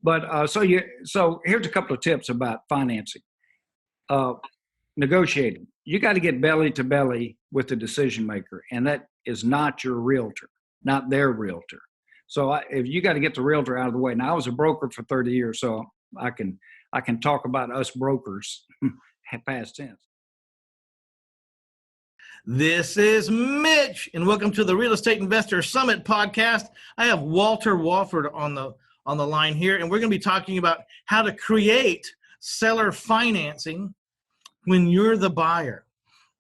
But so here's a couple of tips about financing. Uh, Negotiating. You got to get belly to belly with the decision maker, and that is not your realtor, not their realtor. So if you got to get the realtor out of the way. Now I was a broker for 30 years, so I can talk about us brokers past tense. This is Mitch, and welcome to the Real Estate Investor Summit podcast. I have Walter Wofford on the line here, and we're going to be talking about how to create seller financing when you're the buyer.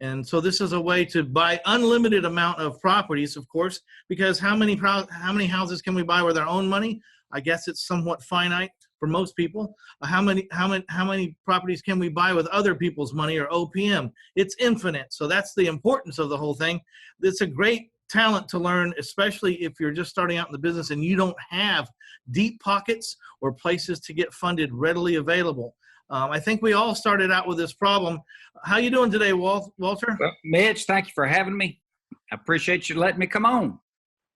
And so this is a way to buy unlimited amount of properties, of course, because how many houses can we buy with our own money? I guess it's somewhat finite for most people. How many properties can we buy with other people's money, or OPM? It's infinite. So that's the importance of the whole thing. It's a great talent to learn, especially if you're just starting out in the business and you don't have deep pockets or places to get funded readily available. I think we all started out with this problem. How you doing today, Walter? Well, Mitch, thank you for having me. I appreciate you letting me come on.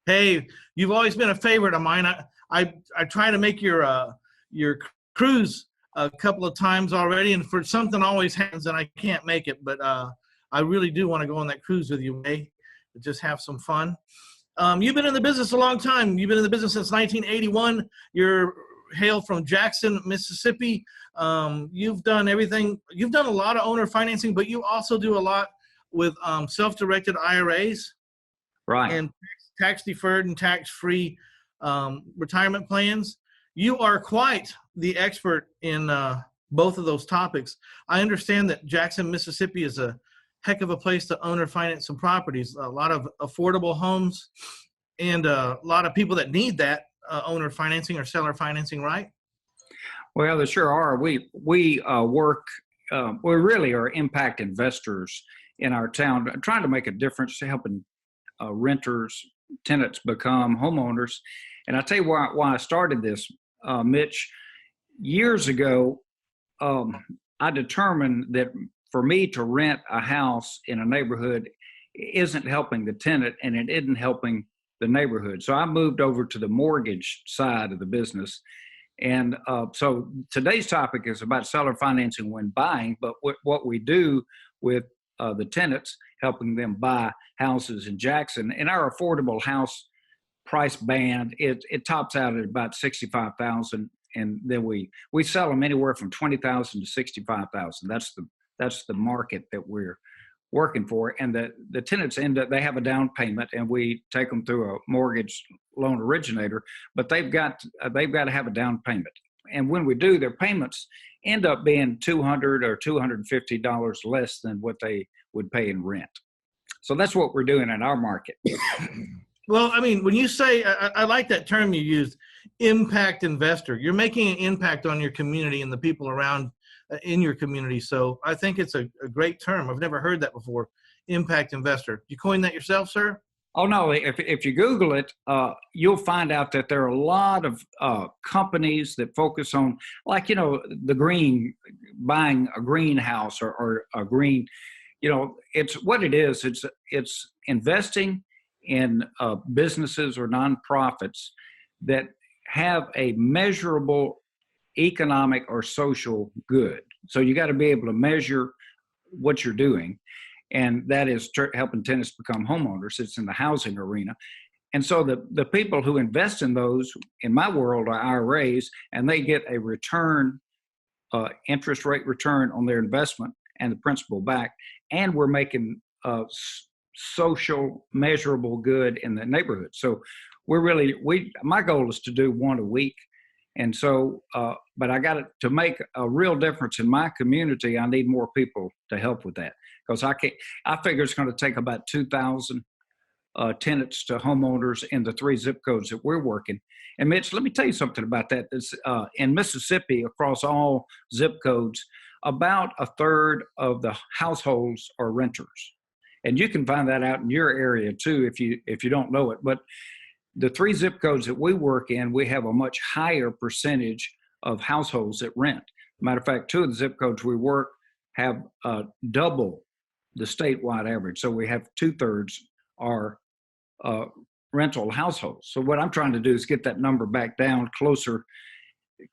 Hey, you've always been a favorite of mine. I try to make your cruise a couple of times already, and for something always happens and I can't make it. But I really do want to go on that cruise with you, May. Just have some fun. You've been in the business a long time. You've been in the business since 1981. You're hailed from Jackson, Mississippi. You've done everything. You've done a lot of owner financing, but you also do a lot with self-directed IRAs, right? And tax-deferred and tax-free retirement plans. You are quite the expert in both of those topics. I understand that Jackson, Mississippi is a heck of a place to own or finance some properties. A lot of affordable homes and a lot of people that need that owner financing or seller financing, right? Well, there sure are. We work. We really are impact investors in our town, trying to make a difference, helping renters, tenants become homeowners. And I tell you why I started this, Mitch. Years ago, I determined that for me to rent a house in a neighborhood isn't helping the tenant, and it isn't helping the neighborhood. So I moved over to the mortgage side of the business. And so today's topic is about seller financing when buying, but what we do with the tenants, helping them buy houses in Jackson. In our affordable house price band, it tops out at about $65,000, and then we sell them anywhere from $20,000 to $65,000. That's the market that we're working for. And the tenants they have a down payment, and we take them through a mortgage loan originator, but they've got to have a down payment. And when we do, their payments end up being $200 or $250 less than what they would pay in rent. So that's what we're doing in our market. Well, I mean, when you say, I like that term you used, impact investor, you're making an impact on your community and the people around in your community. So I think it's a great term. I've never heard that before. Impact investor. You coined that yourself, sir? Oh, no. If you Google it, you'll find out that there are a lot of companies that focus on, like, the green, buying a greenhouse or a green, it's what it is. It's investing in businesses or nonprofits that have a measurable economic or social good. So you got to be able to measure what you're doing, and that is helping tenants become homeowners. It's in the housing arena. And so the people who invest in those, in my world, are IRAs, and they get a return, interest rate return on their investment and the principal back, and we're making social measurable good in the neighborhood. So my goal is to do one a week. And so, but to make a real difference in my community, I need more people to help with that, because I figure it's going to take about 2,000 tenants to homeowners in the 3 zip codes that we're working. And Mitch, let me tell you something about that. In Mississippi, across all zip codes, about a third of the households are renters. And you can find that out in your area too, if you don't know it. But the 3 zip codes that we work in, we have a much higher percentage of households that rent. Matter of fact, 2 of the zip codes we work have double the statewide average. So we have 2/3 are rental households. So what I'm trying to do is get that number back down closer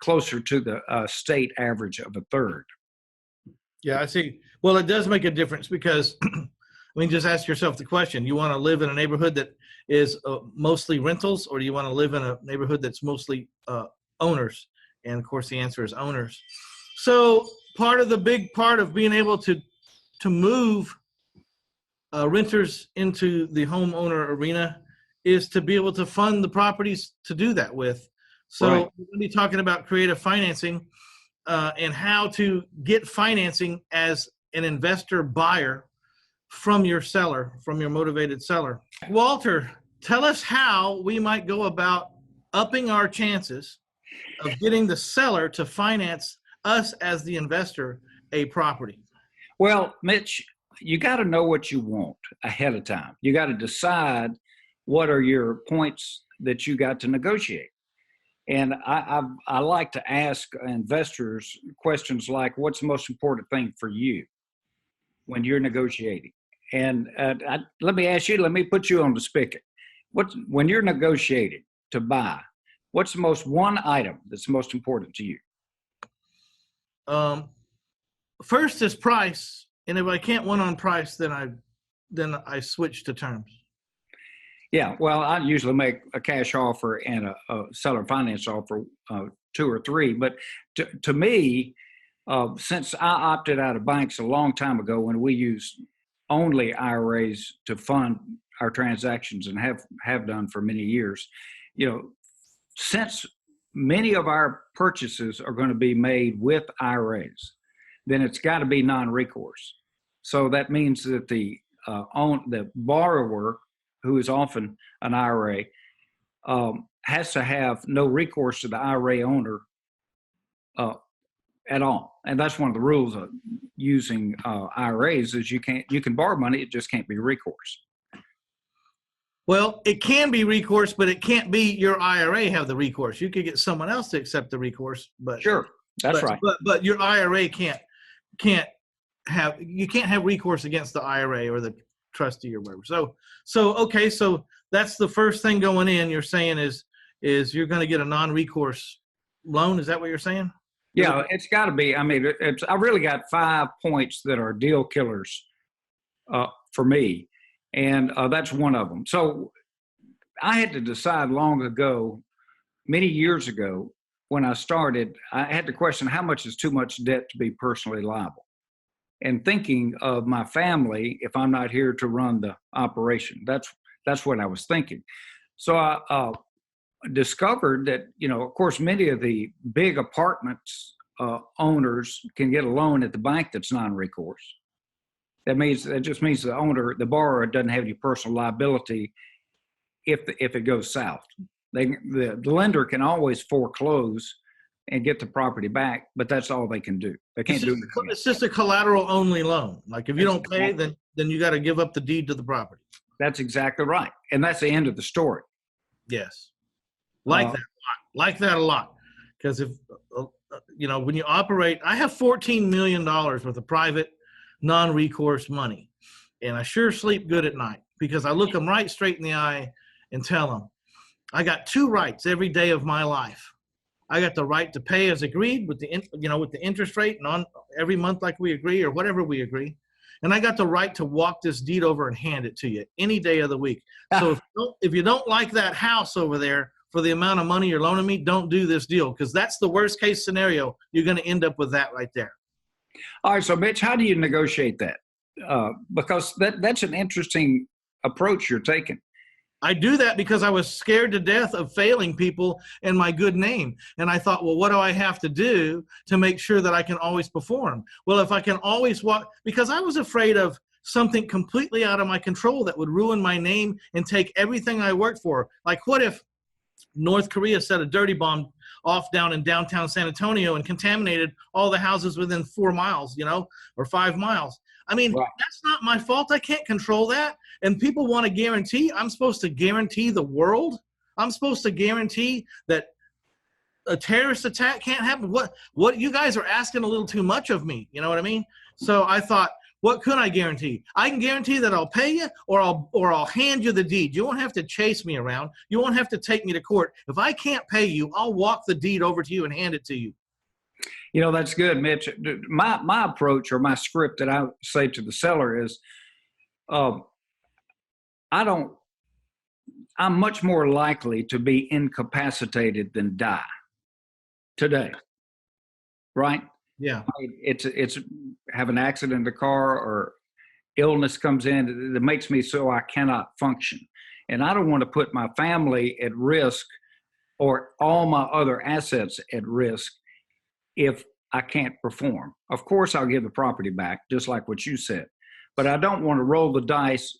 closer to the state average of a third. Yeah, I see. Well, it does make a difference because, I mean, just ask yourself the question: you want to live in a neighborhood that is mostly rentals, or do you want to live in a neighborhood that's mostly owners? And of course, the answer is owners. So the big part of being able to move renters into the homeowner arena is to be able to fund the properties to do that with. So Right. we're going to be talking about creative financing and how to get financing as an investor buyer from your seller, from your motivated seller. Walter, tell us how we might go about upping our chances of getting the seller to finance us as the investor a property. Well, Mitch, you got to know what you want ahead of time. You got to decide what are your points that you got to negotiate. And I like to ask investors questions like, what's the most important thing for you when you're negotiating? And let me ask you, let me put you on the spigot. When you're negotiating to buy, what's the one item that's most important to you? First is price. And if I can't win on price, then I switch to terms. Yeah, well, I usually make a cash offer and a seller finance offer, 2 or 3. But to me, since I opted out of banks a long time ago when we used only IRAs to fund our transactions and have done for many years, since many of our purchases are going to be made with IRAs, then it's got to be non-recourse. So that means that the borrower, who is often an IRA, has to have no recourse to the IRA owner at all. And that's one of the rules of using IRAs is you can borrow money, it just can't be recourse. Well, it can be recourse, but it can't be your IRA have the recourse. You could get someone else to accept the recourse, but sure, that's right. But your IRA can't have recourse against the IRA or the trustee or whatever. So that's the first thing going in. You're saying is you're going to get a non-recourse loan. Is that what you're saying? Yeah, it's got to be. I mean, I really got 5 points that are deal killers for me, and that's one of them. So I had to decide long ago, many years ago, when I started, I had to question how much is too much debt to be personally liable. And thinking of my family, if I'm not here to run the operation, that's what I was thinking. So I discovered that, of course, many of the big apartments owners can get a loan at the bank that's non-recourse. That just means the borrower doesn't have any personal liability if it goes south. The lender can always foreclose and get the property back, but that's all they can do. They can't do anything. It's just a collateral only loan. Like if you don't pay, then you got to give up the deed to the property. That's exactly right. And that's the end of the story. Yes. Like that a lot. Because if, when you operate, I have $14 million worth of private non-recourse money. And I sure sleep good at night because I look them right straight in the eye and tell them, I got 2 rights every day of my life. I got the right to pay as agreed with the interest rate and on every month like we agree or whatever we agree. And I got the right to walk this deed over and hand it to you any day of the week. So if you don't like that house over there for the amount of money you're loaning me, don't do this deal because that's the worst case scenario. You're going to end up with that right there. All right. So Mitch, how do you negotiate that? Because that's an interesting approach you're taking. I do that because I was scared to death of failing people in my good name. And I thought, well, what do I have to do to make sure that I can always perform? Well, if I can always because I was afraid of something completely out of my control that would ruin my name and take everything I worked for. Like what if North Korea set a dirty bomb off down in downtown San Antonio and contaminated all the houses within 4 miles, or 5 miles? I mean, right. That's not my fault. I can't control that. And people want to guarantee. I'm supposed to guarantee the world. I'm supposed to guarantee that a terrorist attack can't happen. What you guys are asking a little too much of me. You know what I mean? So I thought, What could I guarantee? I can guarantee that I'll pay you, or I'll hand you the deed. You won't have to chase me around. You won't have to take me to court. If I can't pay you, I'll walk the deed over to you and hand it to you. You know, that's good, Mitch. My approach, or my script that I say to the seller is, I'm much more likely to be incapacitated than die today, right? Yeah. It's have an accident in the car, or illness comes in that makes me so I cannot function. And I don't want to put my family at risk or all my other assets at risk if I can't perform. Of course, I'll give the property back, just like what you said. But I don't want to roll the dice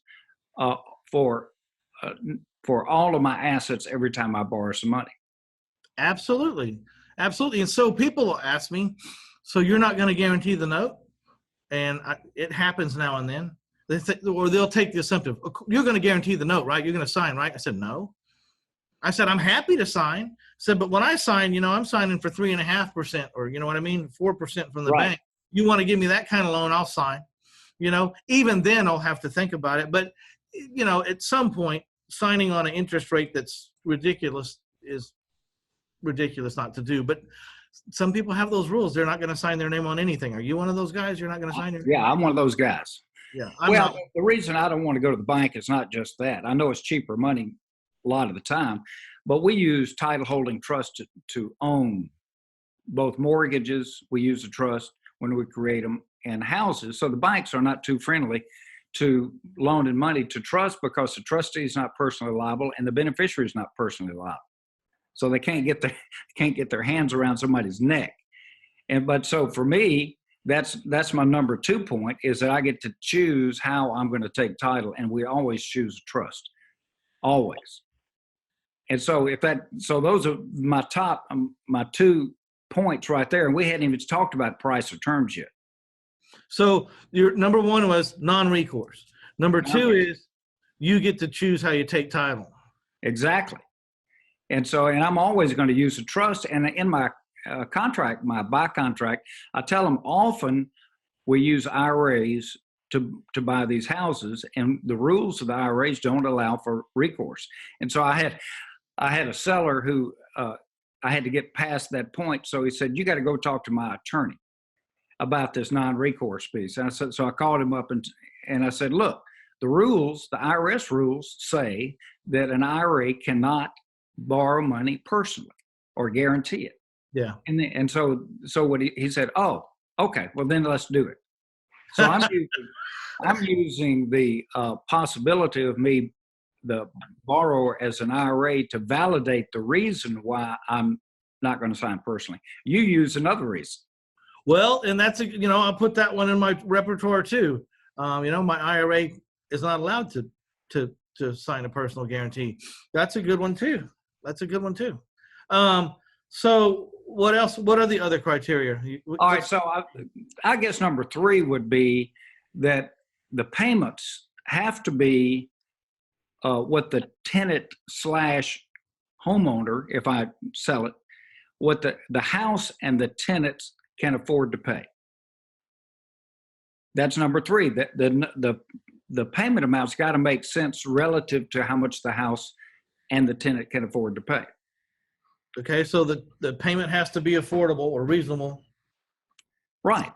for all of my assets every time I borrow some money. Absolutely. Absolutely. And so people will ask me, so you're not going to guarantee the note? And it happens now and then. Or they'll take the assumptive, you're going to guarantee the note, right? You're going to sign, right? I said, no. I said, I'm happy to sign. I said, but when I sign, I'm signing for 3.5%, or you know what I mean? 4% from the Right. bank. You want to give me that kind of loan, I'll sign. Even then I'll have to think about it. But, at some point, signing on an interest rate that's ridiculous is ridiculous not to do. But some people have those rules. They're not going to sign their name on anything. Are you one of those guys? You're not going to sign your name? Yeah, I'm one of those guys. Yeah. The reason I don't want to go to the bank is not just that. I know it's cheaper money a lot of the time, but we use title holding trust to own both mortgages. We use a trust when we create them, and houses. So the banks are not too friendly to loaning money to trust, because the trustee is not personally liable and the beneficiary is not personally liable. So they can't get their hands around somebody's neck. But so for me, that's my number 2 point, is that I get to choose how I'm going to take title, and we always choose a trust, always. And so those are my top my 2 points right there, and we hadn't even talked about price or terms yet. So your number 1 was non-recourse. Number 2 is you get to choose how you take title. Exactly. And I'm always going to use a trust. And in my contract, my buy contract, I tell them often we use IRAs to buy these houses, and the rules of the IRAs don't allow for recourse. And so I had a seller who I had to get past that point. So he said, you got to go talk to my attorney about this non-recourse piece. And I said, so I called him up and I said, look, the IRS rules say that an IRA cannot borrow money personally or guarantee it. Yeah. And so what he said, oh, okay, well then let's do it. So I'm using the possibility of me, the borrower, as an IRA to validate the reason why I'm not going to sign personally. You use another reason. Well, and that's I'll put that one in my repertoire too. My IRA is not allowed to sign a personal guarantee. That's a good one too. So what else? What are the other criteria? All right. So I guess number 3 would be that the payments have to be what the tenant / homeowner, if I sell it, what the house and the tenants can afford to pay. That's number 3. The payment amount's got to make sense relative to how much the house and the tenant can afford to pay. Okay, so the payment has to be affordable or reasonable. Right.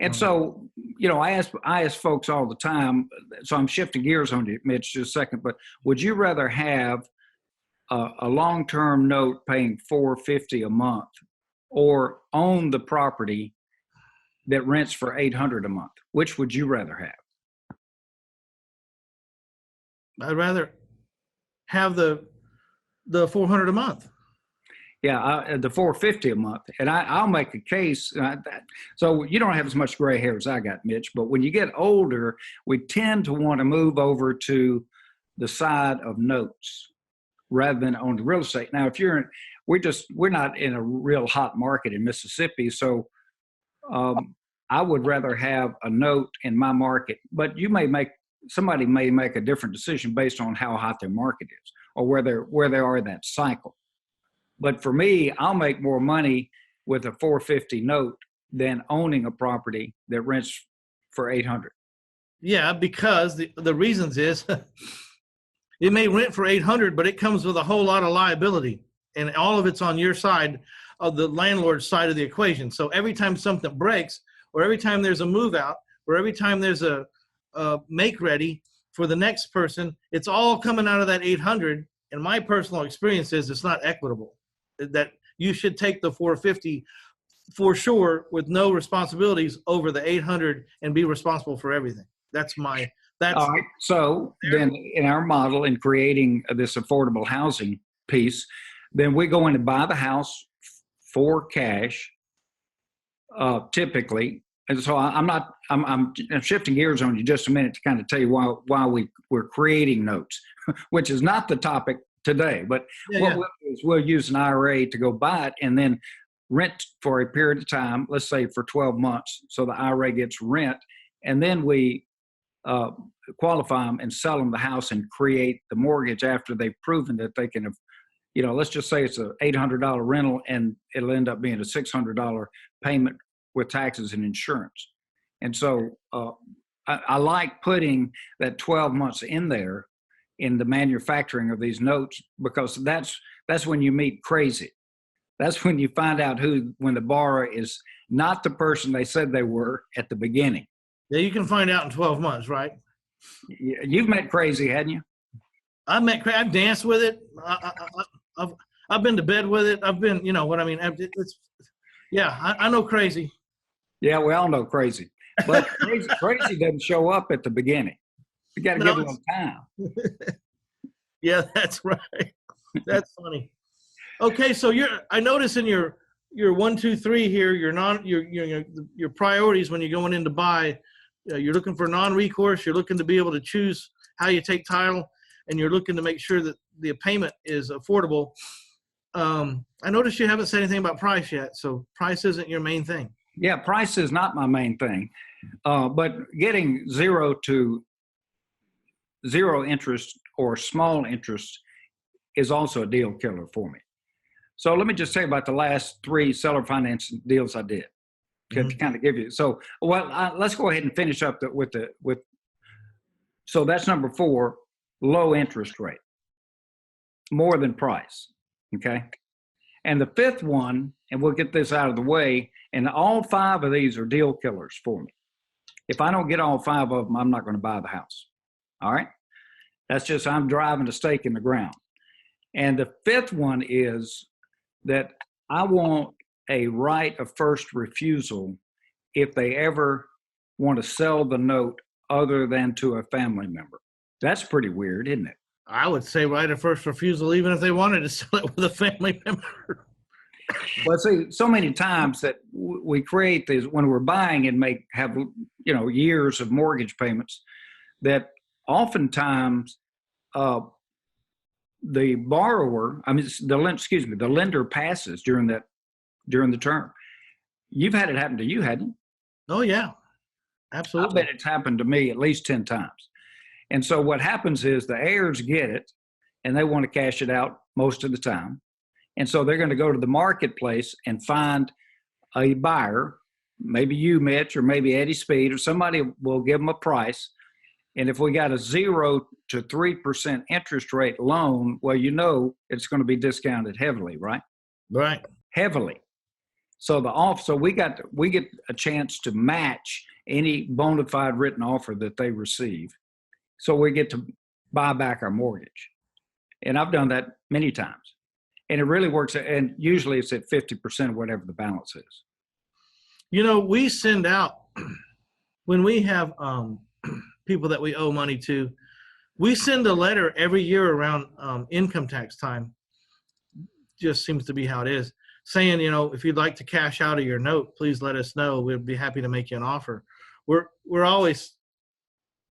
And so, I ask folks all the time, so I'm shifting gears on you, Mitch, just a second, but would you rather have a long-term note paying $450 a month, or own the property that rents for $800 a month? Which would you rather have? I'd rather have the $400 a month. Yeah, the $450 a month, and I'll make a case. So you don't have as much gray hair as I got, Mitch. But when you get older, we tend to want to move over to the side of notes rather than on the real estate. Now, if we're not in a real hot market in Mississippi, so I would rather have a note in my market. But somebody may make a different decision based on how hot their market is or where they are in that cycle. But for me, I'll make more money with a $450 note than owning a property that rents for $800. Yeah, because the reasons is it may rent for 800, but it comes with a whole lot of liability, and all of it's on your side of the landlord's side of the equation. So every time something breaks, or every time there's a move out, or every time there's a make ready for the next person, it's all coming out of that 800. And my personal experience is it's not equitable. That you should take the 450 for sure with no responsibilities over the 800 and be responsible for everything. That's All right. So then in our model in creating this affordable housing piece, then we go in and buy the house for cash, typically. And so I'm shifting gears on you just a minute to kind of tell you why we're creating notes, which is not the topic today. But what we'll do is we'll use an IRA to go buy it and then rent for a period of time, let's say for 12 months. So the IRA gets rent, and then we qualify them and sell them the house and create the mortgage after they've proven that they can have, let's just say it's an $800 rental and it'll end up being a $600 payment with taxes and insurance. And so I like putting that 12 months in there in the manufacturing of these notes, because that's when you meet crazy. That's when you find out when the borrower is not the person they said they were at the beginning. Yeah, you can find out in 12 months, right? You've met crazy, hadn't you? I've met crazy. I've danced with it. I've been to bed with it. I've been, you know what I mean? I know crazy. Yeah, we all know crazy. But crazy doesn't show up at the beginning. You got to give them time. Yeah, that's right. That's funny. Okay, so I notice in your 1, 2, 3 here, your priorities when you're going in to buy, you're looking for non-recourse, you're looking to be able to choose how you take title, and you're looking to make sure that the payment is affordable. I notice you haven't said anything about price yet, so price isn't your main thing. Yeah, price is not my main thing, but getting zero interest or small interest is also a deal killer for me. So let me just say about the last 3 seller finance deals I did to kind of give you. So, let's go ahead and finish up so that's number 4, low interest rate, more than price. Okay. And the 5th one, and we'll get this out of the way, and all 5 of these are deal killers for me. If I don't get all 5 of them, I'm not going to buy the house. All right. That's just, I'm driving a stake in the ground. And the 5th one is that I want a right of first refusal if they ever want to sell the note other than to a family member. That's pretty weird, isn't it? I would say right of first refusal, even if they wanted to sell it with a family member. Well, see, so many times that we create these when we're buying and have years of mortgage payments, that oftentimes the borrower, the lender passes during the term. You've had it happen to you, hadn't you? Oh yeah, absolutely. I bet it's happened to me at least 10 times. And so what happens is the heirs get it and they want to cash it out most of the time. And so they're going to go to the marketplace and find a buyer, maybe you, Mitch, or maybe Eddie Speed, or somebody will give them a price. And if we got a 0 to 3% interest rate loan, well, it's going to be discounted heavily, right? Right. Heavily. So we get a chance to match any bona fide written offer that they receive. So we get to buy back our mortgage. And I've done that many times. And it really works. And usually it's at 50% of whatever the balance is. We send out, when we have people that we owe money to, we send a letter every year around income tax time. Just seems to be how it is. Saying, if you'd like to cash out of your note, please let us know. We'd be happy to make you an offer. We're always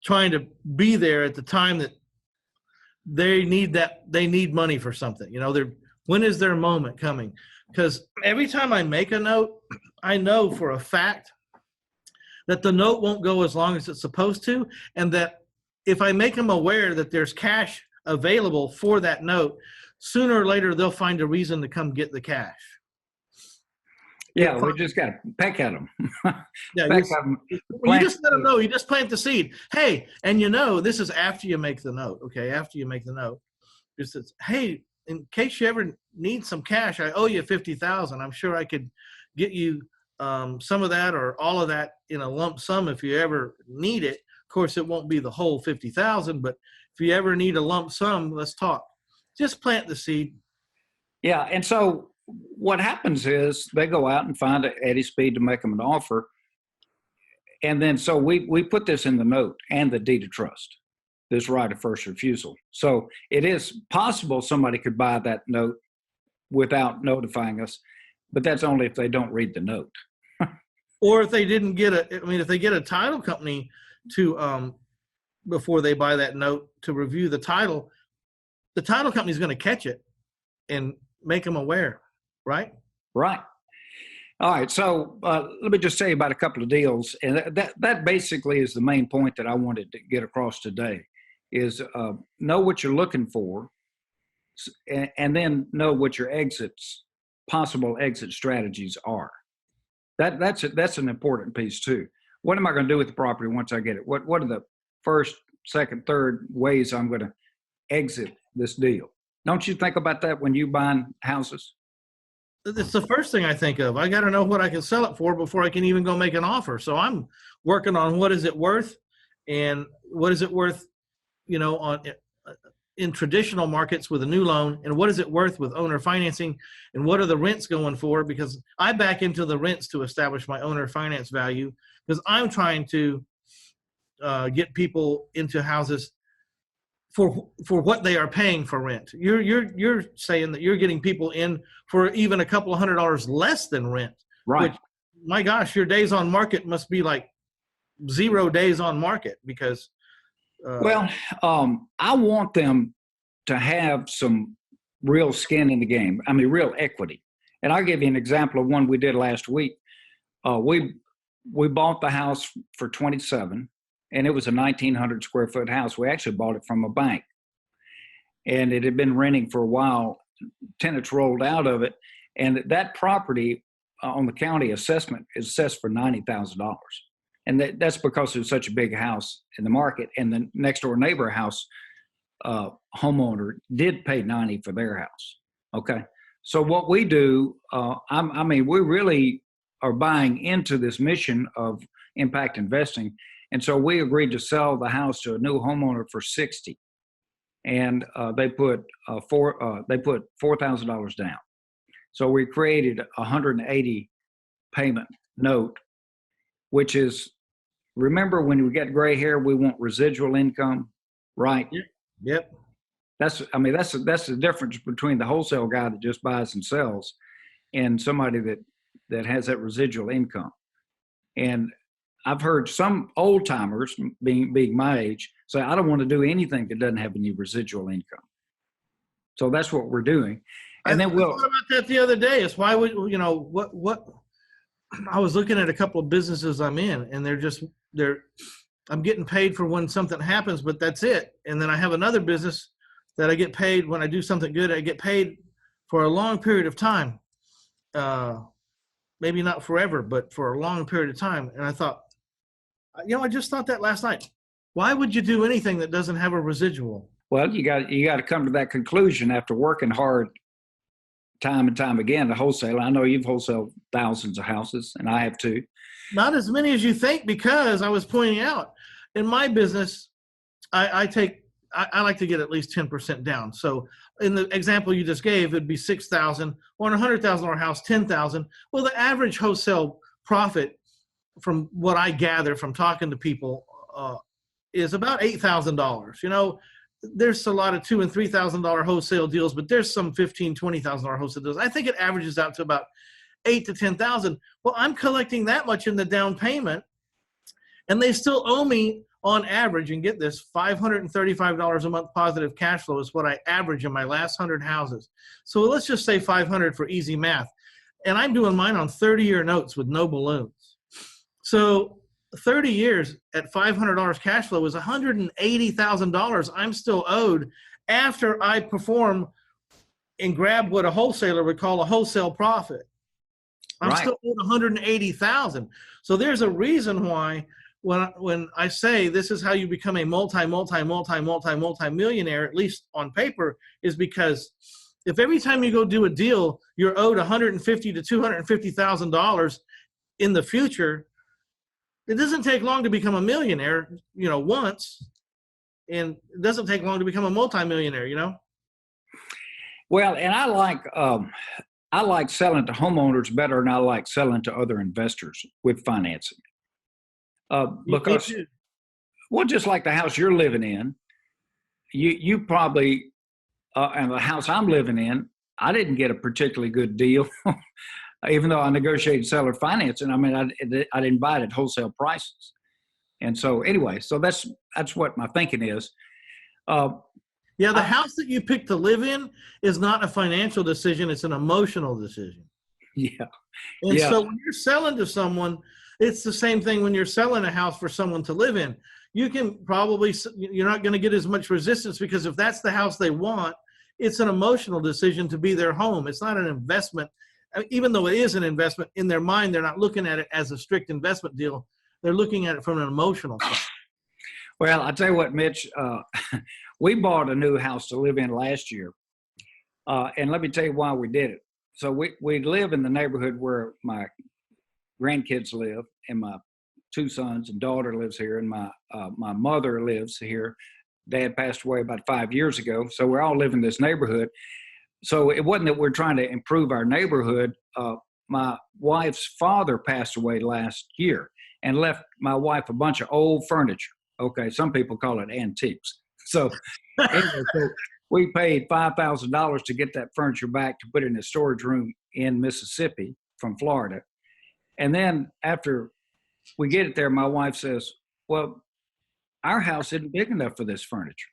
trying to be there at the time that they need money for something. When is their moment coming? Because every time I make a note, I know for a fact that the note won't go as long as it's supposed to, and that if I make them aware that there's cash available for that note, sooner or later they'll find a reason to come get the cash. Yeah, we just got to peck at them. Yeah, Peck at them. you just let them know. You just plant the seed. Hey, and this is after you make the note. Okay, after you make the note, just says, hey, in case you ever need some cash, I owe you $50,000. I'm sure I could get you some of that or all of that in a lump sum if you ever need it. Of course, it won't be the whole $50,000, but if you ever need a lump sum, let's talk. Just plant the seed. Yeah, and so what happens is they go out and find Eddie Speed to make them an offer. And then so we put this in the note and the deed of trust, this right of first refusal. So it is possible somebody could buy that note without notifying us, but that's only if they don't read the note. Or if they didn't get if they get a title company to, before they buy that note to review the title company is going to catch it and make them aware, right? Right. All right. So let me just tell you about a couple of deals. And that basically is the main point that I wanted to get across today is know what you're looking for and then know what your possible exit strategies are. That's an important piece too. What am I going to do with the property once I get it? What are the first, second, third ways I'm going to exit this deal? Don't you think about that when you buying houses? It's the first thing I think of. I got to know what I can sell it for before I can even go make an offer. So I'm working on what is it worth and what is it worth, in traditional markets with a new loan, and what is it worth with owner financing, and what are the rents going for? Because I back into the rents to establish my owner finance value because I'm trying to get people into houses for what they are paying for rent. You're saying that you're getting people in for even a couple of $100 less than rent. Right. Which, my gosh, your days on market must be like 0 days on market because. I want them to have some real skin in the game. I mean, real equity. And I'll give you an example of one we did last week. We bought the house for $27,000. And it was a 1,900 square foot house. We actually bought it from a bank. And it had been renting for a while. Tenants rolled out of it. And that property on the county assessment is assessed for $90,000. And that's because it was such a big house in the market. And the next door neighbor house homeowner did pay $90,000 for their house. Okay. So what we do, we really are buying into this mission of impact investing. And so we agreed to sell the house to a new homeowner for $60,000, and they put $4,000 down. So we created a $180 payment note, which is, remember when we get gray hair, we want residual income, right? Yep. That's the difference between the wholesale guy that just buys and sells, and somebody that has that residual income. And I've heard some old timers, being my age, say, I don't want to do anything that doesn't have any residual income. So that's what we're doing. And then we'll. I thought about that the other day. It's why what I was looking at a couple of businesses I'm in, and I'm getting paid for when something happens, but that's it. And then I have another business that I get paid when I do something good. I get paid for a long period of time. Maybe not forever, but for a long period of time. And I thought, I just thought that last night. Why would you do anything that doesn't have a residual? Well, you got to come to that conclusion after working hard time and time again to wholesale. I know you've wholesaled thousands of houses, and I have too. Not as many as you think, because I was pointing out in my business, I like to get at least 10% down. So in the example you just gave, it'd be $6,000, or on a $100,000 house, $10,000. Well, the average wholesale profit, from what I gather from talking to people, is about $8,000. There's a lot of $2,000 and $3,000 wholesale deals, but there's some $15,000, $20,000 wholesale deals. I think it averages out to about $8,000 to $10,000. Well, I'm collecting that much in the down payment, and they still owe me, on average, and get this, $535 a month positive cash flow is what I average in my last 100 houses. So let's just say 500 for easy math. And I'm doing mine on 30-year notes with no balloons. So 30 years at $500 cash flow is $180,000 I'm still owed after I perform and grab what a wholesaler would call a wholesale profit. I'm Right. still owed 180,000. So there's a reason why when I say this is how you become a multi-millionaire, at least on paper, is because if every time you go do a deal, you're owed $150,000 to $250,000 in the future, it doesn't take long to become a millionaire, once, and it doesn't take long to become a multimillionaire. Well, and I like selling to homeowners better than I like selling to other investors with financing. Because, well, just like the house you're living in, you probably, and the house I'm living in, I didn't get a particularly good deal, even though I negotiated seller financing. I mean, I didn't buy it at wholesale prices. And so anyway, so that's what my thinking is. Yeah, the house that you pick to live in is not a financial decision. It's an emotional decision. Yeah. And Yeah. so when you're selling to someone, it's the same thing when you're selling a house for someone to live in. You're not going to get as much resistance because if that's the house they want, it's an emotional decision to be their home. It's not an investment. Even though it is an investment, in their mind, they're not looking at it as a strict investment deal. They're looking at it from an emotional side. Well, I tell you what, Mitch, we bought a new house to live in last year. And let me tell you why we did it. So we live in the neighborhood where my grandkids live, and my two sons and daughter lives here, and my mother lives here. Dad passed away about 5 years ago. So we're all living in this neighborhood. So it wasn't that we're trying to improve our neighborhood. My wife's father passed away last year and left my wife a bunch of old furniture. Okay, some people call it antiques. So anyway, so we paid $5,000 to get that furniture back to put in a storage room in Mississippi from Florida. And then after we get it there, my wife says, well, our house isn't big enough for this furniture.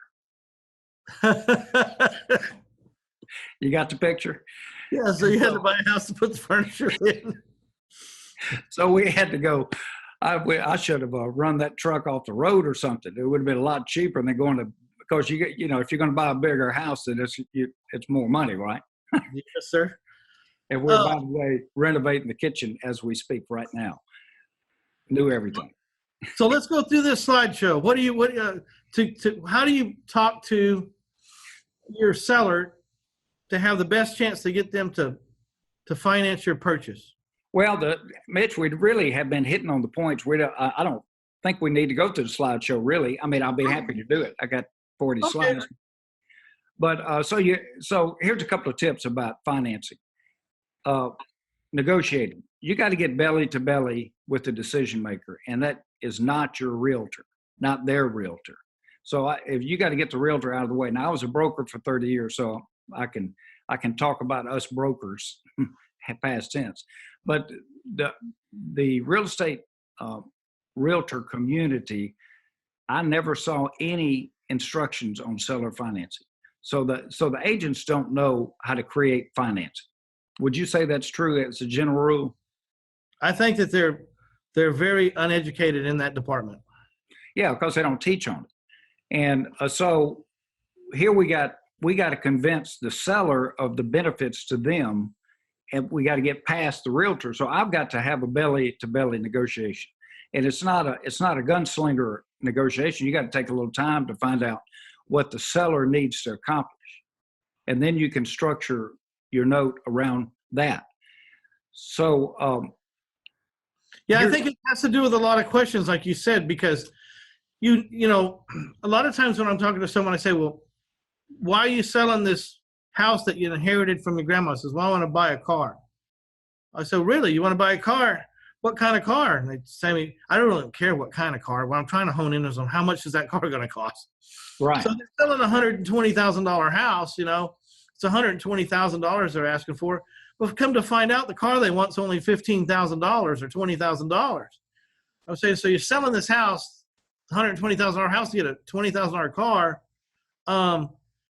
You got the picture? Yeah, so you had to buy a house to put the furniture in. So we had to go. I should have run that truck off the road or something. It would have been a lot cheaper than going to, because if you're going to buy a bigger house, then it's more money, right? Yes, sir. And we're, by the way, renovating the kitchen as we speak right now. New everything. So let's go through this slideshow. How do you talk to your seller to have the best chance to get them to finance your purchase? Well, Mitch, we really have been hitting on the points. I don't think we need to go through the slideshow, really. I mean, I'll be happy to do it. I got 40 slides. But so here's a couple of tips about financing. Negotiating. You got to get belly to belly with the decision maker, and that is not your realtor, not their realtor. So if you got to get the realtor out of the way. Now, I was a broker for 30 years, so I can talk about us brokers past tense. But the real estate realtor community, I never saw any instructions on seller financing. So the agents don't know how to create financing. Would you say that's true as a general rule? I think that they're very uneducated in that department. Yeah, because they don't teach on it. And so here we got to convince the seller of the benefits to them, and we got to get past the realtor. So I've got to have a belly to belly negotiation, and it's not a gunslinger negotiation. You got to take a little time to find out what the seller needs to accomplish, and then you can structure your note around that. So I think it has to do with a lot of questions, like you said, because you know, a lot of times when I'm talking to someone, I say, well, why are you selling this house that you inherited from your grandma? Says, well, I want to buy a car. I said, really? You want to buy a car? What kind of car? And they say to me, I don't really care what kind of car. What I'm trying to hone in is on how much is that car going to cost. Right. So they're selling a $120,000 house, it's $120,000 they're asking for. Well, come to find out the car they want is only $15,000 or $20,000. I was saying, so you're selling this house, $120,000 house to get a $20,000 car.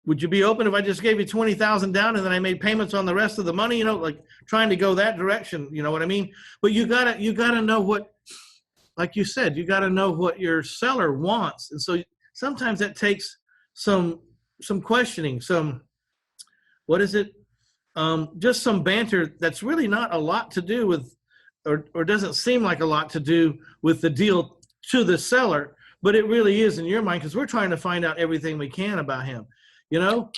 Would you be open if I just gave you $20,000 down and then I made payments on the rest of the money? Like trying to go that direction. You know what I mean? But you gotta know what, like you said, you gotta know what your seller wants. And so sometimes that takes some questioning. What is it? just some banter that's really not a lot to do with, or doesn't seem like a lot to do with the deal to the seller, but it really is in your mind because we're trying to find out everything we can about him. You know,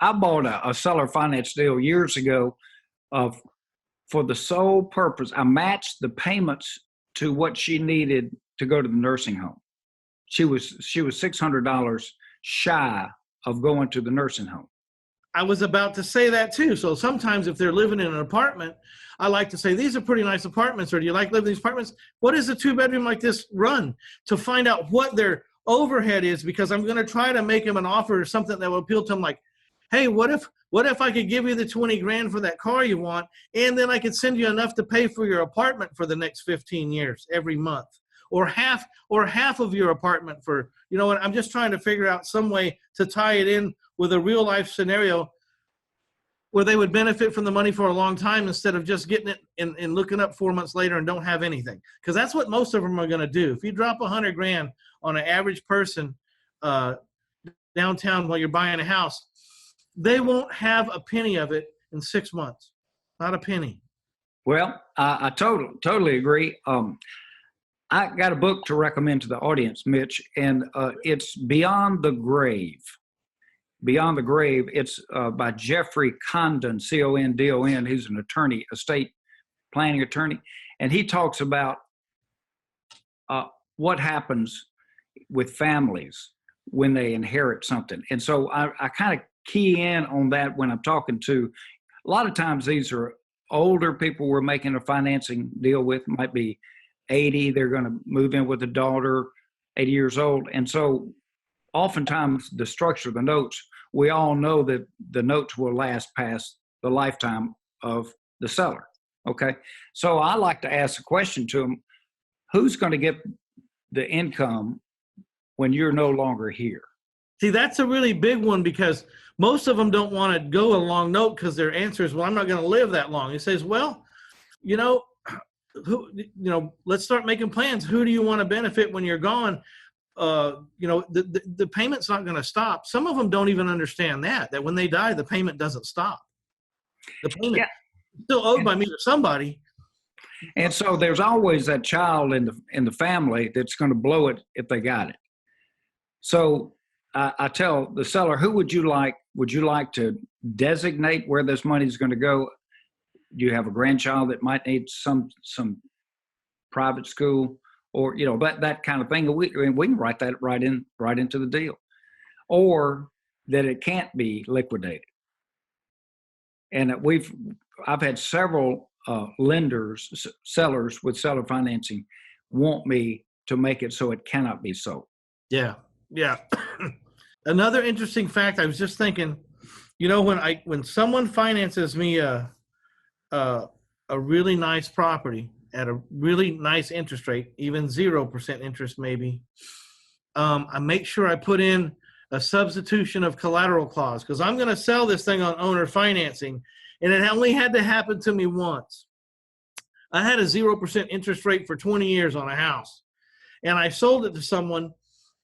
I bought a seller finance deal years ago of for the sole purpose. I matched the payments to what she needed to go to the nursing home. She was $600 shy of going to the nursing home. I was about to say that too. So sometimes if they're living in an apartment, I like to say, these are pretty nice apartments, or do you like living in these apartments? What does a 2-bedroom like this run? To find out what their overhead is, because I'm going to try to make them an offer or something that will appeal to them, like, hey, what if I could give you the 20 grand for that car you want, and then I could send you enough to pay for your apartment for the next 15 years every month, or half of your apartment for, you know what, I'm just trying to figure out some way to tie it in with a real life scenario where they would benefit from the money for a long time instead of just getting it and looking up 4 months later and don't have anything. Because that's what most of them are going to do. If you drop 100 grand on an average person downtown while you're buying a house, they won't have a penny of it in 6 months. Not a penny. Well, I totally agree. I got a book to recommend to the audience, Mitch, and it's Beyond the Grave. Beyond the Grave. It's by Jeffrey Condon, Condon. He's an attorney, estate planning attorney, and he talks about what happens with families when they inherit something. And so I kind of key in on that when I'm talking to, a lot of times these are older people we're making a financing deal with, might be 80, they're going to move in with a daughter, 80 years old. And so oftentimes the structure of the notes, we all know that the notes will last past the lifetime of the seller. Okay. So I like to ask a question to them: who's going to get the income when you're no longer here? See, that's a really big one, because most of them don't want to go a long note because their answer is, well, I'm not going to live that long. He says, well, let's start making plans. Who do you want to benefit when you're gone? The payment's not going to stop. Some of them don't even understand that when they die, the payment doesn't stop. The payment is still owed by me to somebody. And so there's always that child in the family that's going to blow it if they got it. So I tell the seller, who would you like to designate where this money is going to go? Do you have a grandchild that might need some private school, or that kind of thing? We can write that right into the deal, or that it can't be liquidated. And I've had several sellers with seller financing want me to make it so it cannot be sold. Yeah. Another interesting fact, I was just thinking, when someone finances me a really nice property at a really nice interest rate, even 0% interest maybe, I make sure I put in a substitution of collateral clause, because I'm going to sell this thing on owner financing, and it only had to happen to me once. I had a 0% interest rate for 20 years on a house, and I sold it to someone,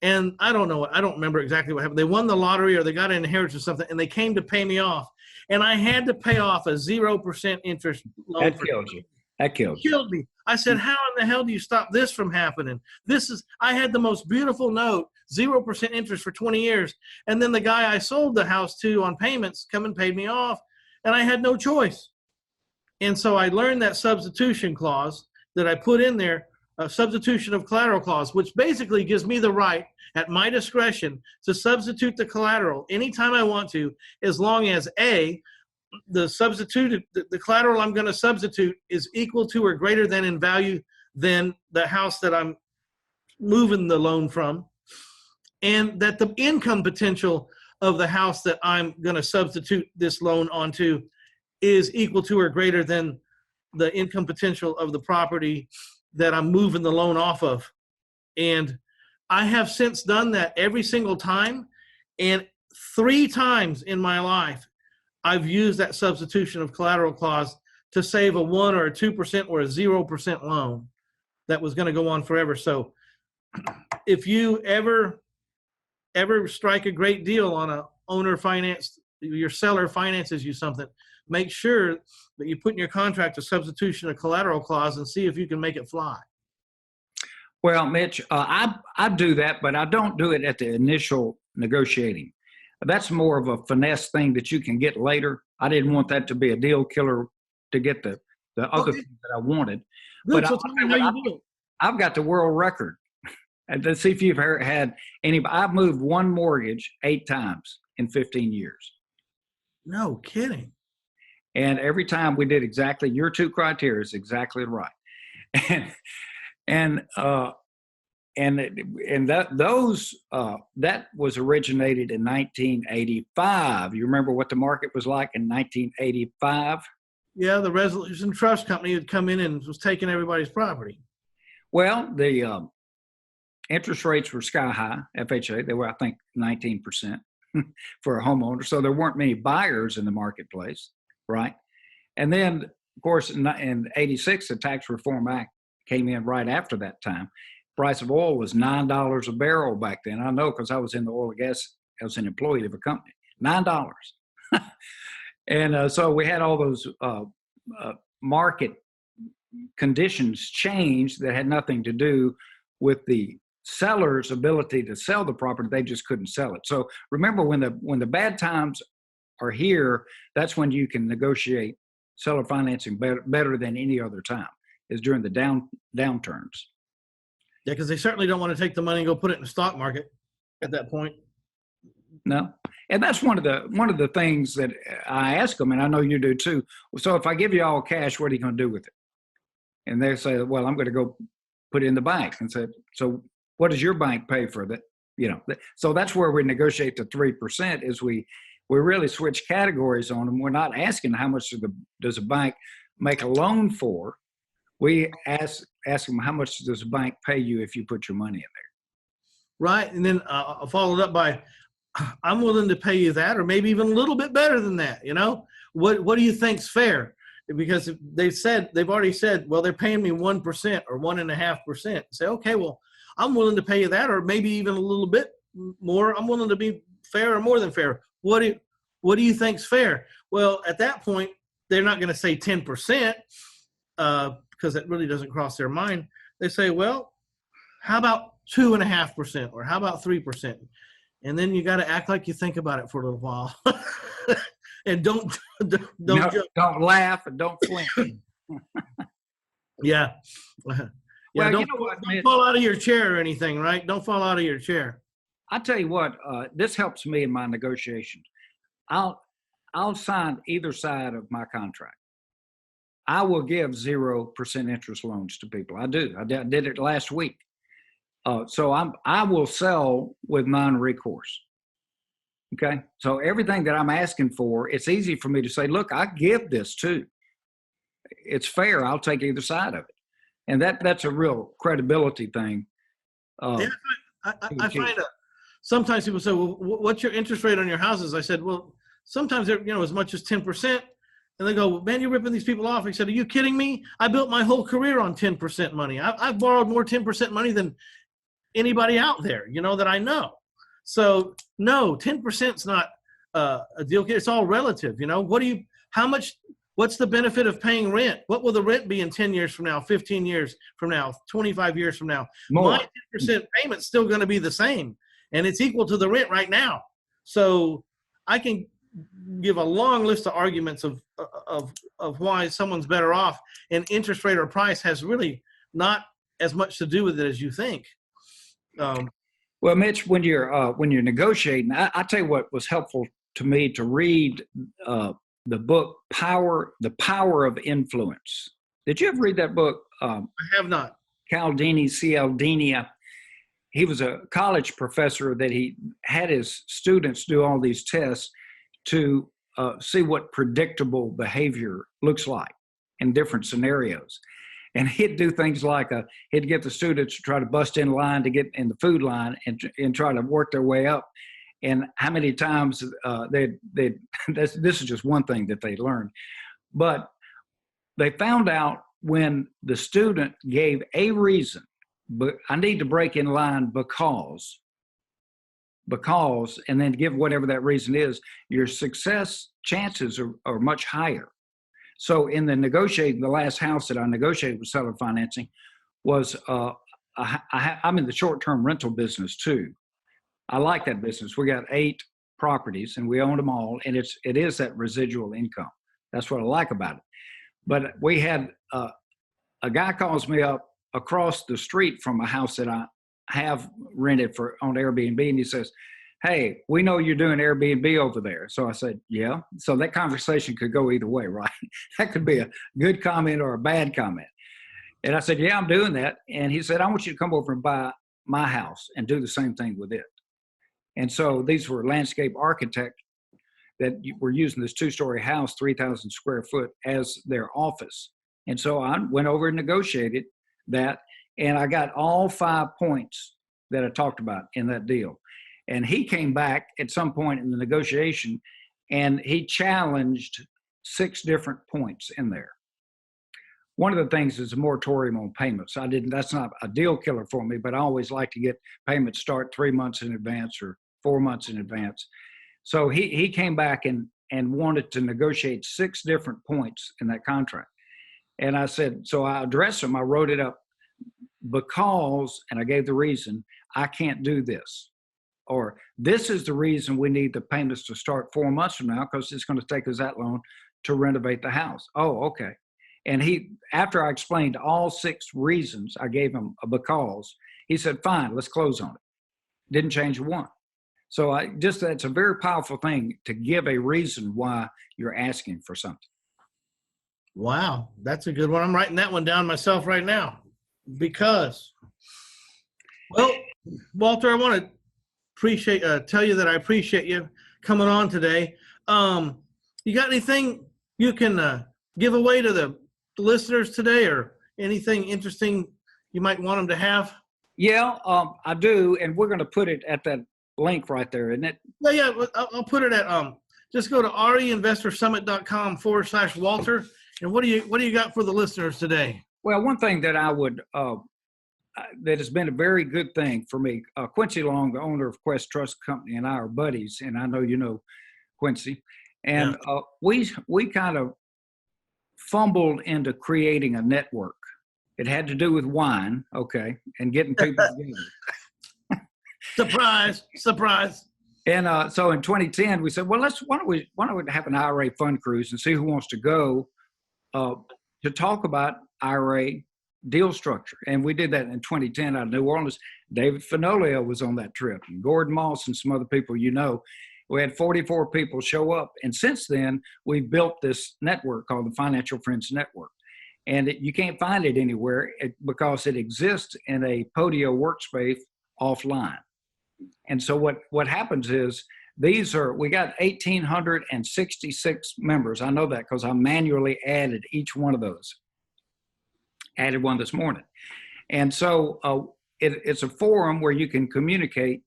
and I don't remember exactly what happened. They won the lottery or they got an inheritance or something, and they came to pay me off, and I had to pay off a 0% interest loan. That killed you. That killed me. I said, how in the hell do you stop this from happening? I had the most beautiful note, 0% interest for 20 years. And then the guy I sold the house to on payments come and paid me off, and I had no choice. And so I learned that substitution clause that I put in there, a substitution of collateral clause, which basically gives me the right at my discretion to substitute the collateral anytime I want to, as long as the collateral I'm going to substitute is equal to or greater than in value than the house that I'm moving the loan from, and that the income potential of the house that I'm going to substitute this loan onto is equal to or greater than the income potential of the property that I'm moving the loan off of. And I have since done that every single time, and 3 times in my life I've used that substitution of collateral clause to save a 1 or a 2% or a 0% loan that was going to go on forever. So if you ever strike a great deal on a owner financed, your seller finances you something, make sure that you put in your contract a substitution of collateral clause and see if you can make it fly. Well, Mitch, I do that, but I don't do it at the initial negotiating. That's more of a finesse thing that you can get later. I didn't want that to be a deal killer to get the other thing that I wanted. Good. But So tell me how you do it. I've got the world record. And let's see if you've had any. I've moved one mortgage 8 times in 15 years. No kidding. And every time we did exactly your 2 criteria is exactly right. And that was originated in 1985. You remember what the market was like in 1985? Yeah, the Resolution Trust Company had come in and was taking everybody's property. Well, the interest rates were sky high, FHA. They were, I think, 19% for a homeowner. So there weren't many buyers in the marketplace, right? And then, of course, in 86, the Tax Reform Act came in right after that time. Price of oil was $9 a barrel back then. I know because I was in the oil and gas. I was an employee of a company. $9. And so we had all those market conditions change that had nothing to do with the seller's ability to sell the property. They just couldn't sell it. So remember, when the bad times are here, that's when you can negotiate seller financing better than any other time, is during the downturns. Yeah, because they certainly don't want to take the money and go put it in the stock market at that point. No. And that's one of the things that I ask them, and I know you do too. So if I give you all cash, what are you going to do with it? And they say, well, I'm going to go put it in the bank. And say, so what does your bank pay for that? So that's where we negotiate the 3%, is we really switch categories on them. We're not asking how much does a bank make a loan for. We ask them, how much does a bank pay you if you put your money in there? Right. And then followed up by, I'm willing to pay you that, or maybe even a little bit better than that. What do you think's fair? Because they've already said, well, they're paying me 1% or 1.5%. Say, okay, well, I'm willing to pay you that, or maybe even a little bit more. I'm willing to be fair or more than fair. What do you think's fair? Well, at that point, they're not going to say 10%. Because that really doesn't cross their mind. They say, well, how about 2.5%, or how about 3%? And then you got to act like you think about it for a little while, and don't laugh and don't flinch. Yeah. Well, don't fall out of your chair or anything, right? Don't fall out of your chair. I tell you what, this helps me in my negotiations. I'll sign either side of my contract. I will give 0% interest loans to people. I do. I did it last week. So I will sell with non-recourse. Okay. So everything that I'm asking for, it's easy for me to say, look, I give this too. It's fair. I'll take either side of it. And that's a real credibility thing. I find sometimes people say, well, what's your interest rate on your houses? I said, well, sometimes they're, as much as 10%. And they go, man, you're ripping these people off. I said, are you kidding me? I built my whole career on 10% money. I've borrowed more 10% money than anybody out there, that I know. So no, 10% is not a deal. It's all relative. What's the benefit of paying rent? What will the rent be in 10 years from now, 15 years from now, 25 years from now? More. My 10% payment's still going to be the same, and it's equal to the rent right now. So I can give a long list of arguments of why someone's better off, and interest rate or price has really not as much to do with it as you think. Well, Mitch, when you're negotiating, I tell you what was helpful to me to read the book The Power of Influence. Did you ever read that book? I have not. Cialdini. He was a college professor that he had his students do all these tests to see what predictable behavior looks like in different scenarios. And he'd do things like he'd get the students to try to bust in line to get in the food line and try to work their way up. And how many times this is just one thing that they learned. But they found out when the student gave a reason, but I need to break in line because because, and then give whatever that reason is, your success chances are much higher. So in the last house that I negotiated with seller financing was, I'm in the short-term rental business too. I like that business. We got 8 properties and we own them all, and it is that residual income. That's what I like about it. But we had a guy calls me up across the street from a house that I have rented on Airbnb, and he says, "Hey, we know you're doing Airbnb over there." So I said, "Yeah." So that conversation could go either way, right? That could be a good comment or a bad comment. And I said, "Yeah, I'm doing that." And he said, "I want you to come over and buy my house and do the same thing with it." And so these were landscape architects that were using this 2-story house, 3,000 square foot, as their office. And so I went over and negotiated that, and I got all 5 points that I talked about in that deal. And he came back at some point in the negotiation, and he challenged 6 different points in there. One of the things is a moratorium on payments. That's not a deal killer for me, but I always like to get payments start 3 months in advance or 4 months in advance. So he came back and wanted to negotiate 6 different points in that contract. And I said, so I addressed him, I wrote it up because, and I gave the reason, I can't do this. Or this is the reason we need the payments to start 4 months from now, because it's going to take us that long to renovate the house. Oh, okay. And after I explained all 6 reasons, I gave him a because, he said, "Fine, let's close on it." Didn't change one. So that's a very powerful thing, to give a reason why you're asking for something. Wow, that's a good one. I'm writing that one down myself right now. Because, well, Walter, I want to tell you that I appreciate you coming on today. You got anything you can give away to the listeners today, or anything interesting you might want them to have? Yeah, I do, and we're going to put it at that link right there, isn't it? Yeah, I'll put it at just go to reinvestorsummit.com/Walter. And what do you got for the listeners today? Well, one thing that I would that has been a very good thing for me, Quincy Long, the owner of Quest Trust Company, and I are buddies, and I know you know Quincy, and we kind of fumbled into creating a network. It had to do with wine, okay, and getting people together. Surprise. And so in 2010, we said, well, why don't we have an IRA fund cruise and see who wants to go to talk about IRA deal structure. And we did that in 2010 out of New Orleans. David Fenolio was on that trip, and Gordon Moss and some other people, you know. We had 44 people show up. And since then, we've built this network called the Financial Friends Network. And you can't find it anywhere because it exists in a Podio workspace offline. And so what happens is we got 1,866 members. I know that because I manually added each one of those. Added one this morning. And so it's a forum where you can communicate.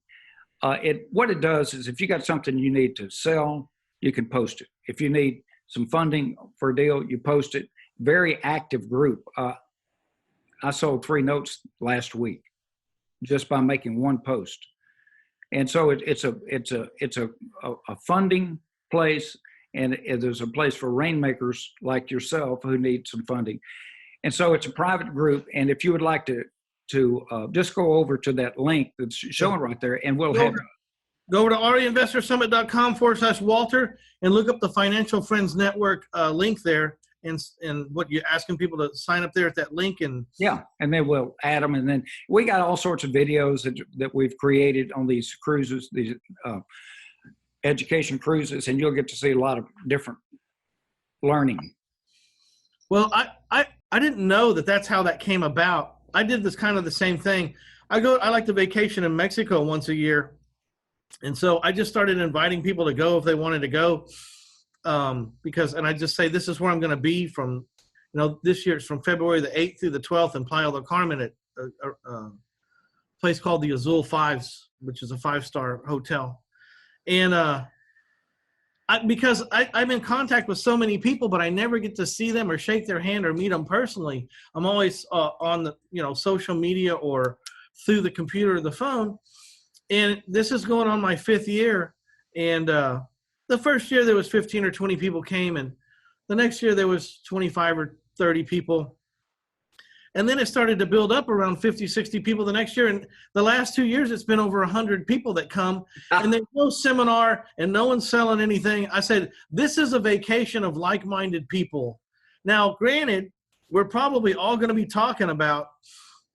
What it does is if you got something you need to sell, you can post it. If you need some funding for a deal, you post it. Very active group. I sold 3 notes last week just by making one post. And so it's a funding place, and there's a place for rainmakers like yourself who need some funding. And so it's a private group. And if you would like to just go over to that link that's showing right there, and we'll have. Go over to reinvestorsummit.com/Walter and look up the Financial Friends Network link there, and what you're asking people to sign up there at that link. And then we'll add them. And then we got all sorts of videos that we've created on these cruises, these education cruises, and you'll get to see a lot of different learning. Well, I didn't know that's how that came about. I did this kind of the same thing. I like to vacation in Mexico once a year. And so I just started inviting people to go if they wanted to go. And I just say, this is where I'm going to be from, this year it's from February the 8th through the 12th in Playa del Carmen at a place called the Azul Fives, which is a 5-star hotel. And because I'm in contact with so many people, but I never get to see them or shake their hand or meet them personally. I'm always on the social media or through the computer or the phone. And this is going on my 5th year. And the first year there was 15 or 20 people came, and the next year there was 25 or 30 people. And then it started to build up around 50, 60 people the next year. And the last 2 years, it's been over 100 people that come. And there's no seminar and no one's selling anything. I said, this is a vacation of like-minded people. Now, granted, we're probably all going to be talking about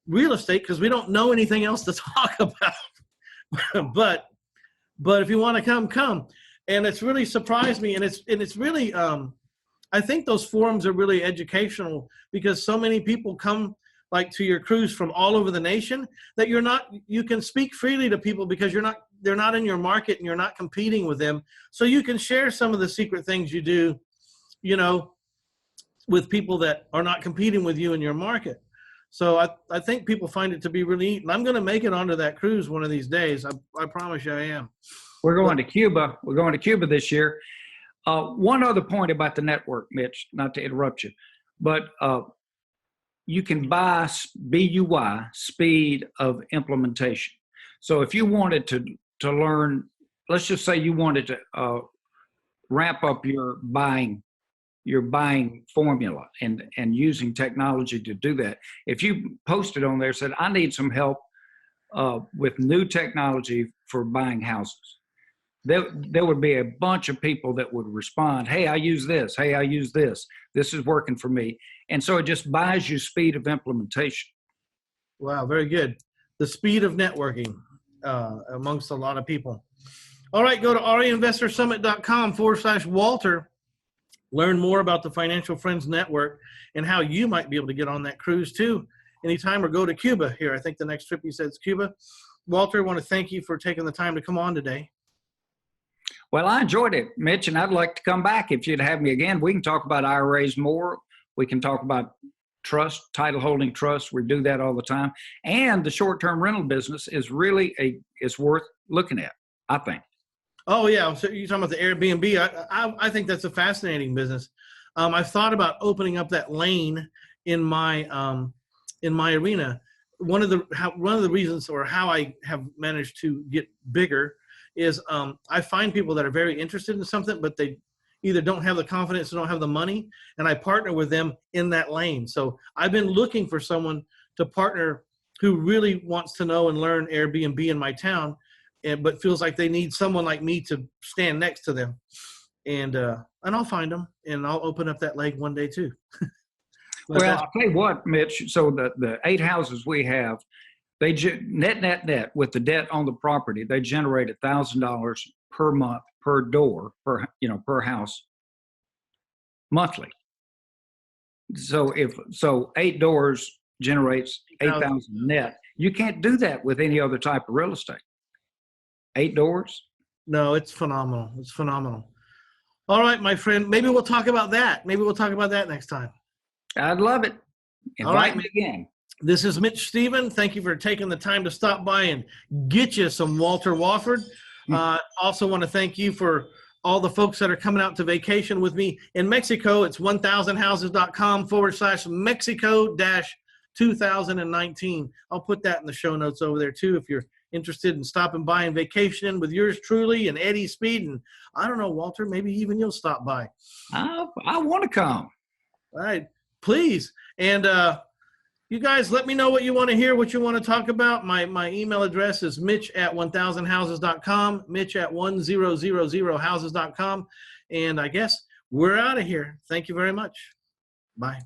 real estate because we don't know anything else to talk about. but if you want to come, come. And it's really surprised me. And it's really, I think those forums are really educational because so many people come like to your cruise from all over the nation that you can speak freely to people because they're not in your market and you're not competing with them. So you can share some of the secret things you do, with people that are not competing with you in your market. So I think people find it to be really neat. And I'm going to make it onto that cruise one of these days. I promise you I am. We're going to Cuba. We're going to Cuba this year. One other point about the network, Mitch, not to interrupt you, but you can buy BUY, speed of implementation. So if you wanted to learn, let's just say you wanted to ramp up your buying formula and using technology to do that. If you posted on there, said, I need some help with new technology for buying houses, there would be a bunch of people that would respond, hey, I use this. Hey, I use this. This is working for me. And so it just buys you speed of implementation. Wow, very good. The speed of networking amongst a lot of people. All right, go to reinvestorsummit.com/Walter. Learn more about the Financial Friends Network and how you might be able to get on that cruise too anytime, or go to Cuba here. I think the next trip you said is Cuba. Walter, I want to thank you for taking the time to come on today. Well, I enjoyed it, Mitch, and I'd like to come back if you'd have me again. We can talk about IRAs more. We can talk about trust, title holding trust. We do that all the time. And the short-term rental business is really it's worth looking at, I think. Oh, yeah. So you're talking about the Airbnb. I think that's a fascinating business. I've thought about opening up that lane in my arena. One of the reasons, or how I have managed to get bigger, is I find people that are very interested in something, but they either don't have the confidence or don't have the money, and I partner with them in that lane. So I've been looking for someone to partner who really wants to know and learn Airbnb in my town, but feels like they need someone like me to stand next to them. And I'll find them, and I'll open up that leg one day too. Well, I'll tell you what, Mitch, so the 8 houses we have, they net with the debt on the property, they generate $1,000 per month per door per house monthly. So 8 doors generates 8,000 net. You can't do that with any other type of real estate. 8 doors? No, it's phenomenal. It's phenomenal. All right, my friend. Maybe we'll talk about that. Maybe we'll talk about that next time. I'd love it. Invite me again. This is Mitch Stephen. Thank you for taking the time to stop by and get you some Walter Wofford. Also want to thank you for all the folks that are coming out to vacation with me in Mexico. It's 1000houses.com/Mexico-2019. I'll put that in the show notes over there too if you're interested in stopping by and vacationing with yours truly and Eddie Speed. And I don't know, Walter, maybe even you'll stop by. I want to come. All right, please. And you guys let me know what you want to hear, what you want to talk about. My email address is mitch@1000houses.com, mitch@1000houses.com. And I guess we're out of here. Thank you very much. Bye.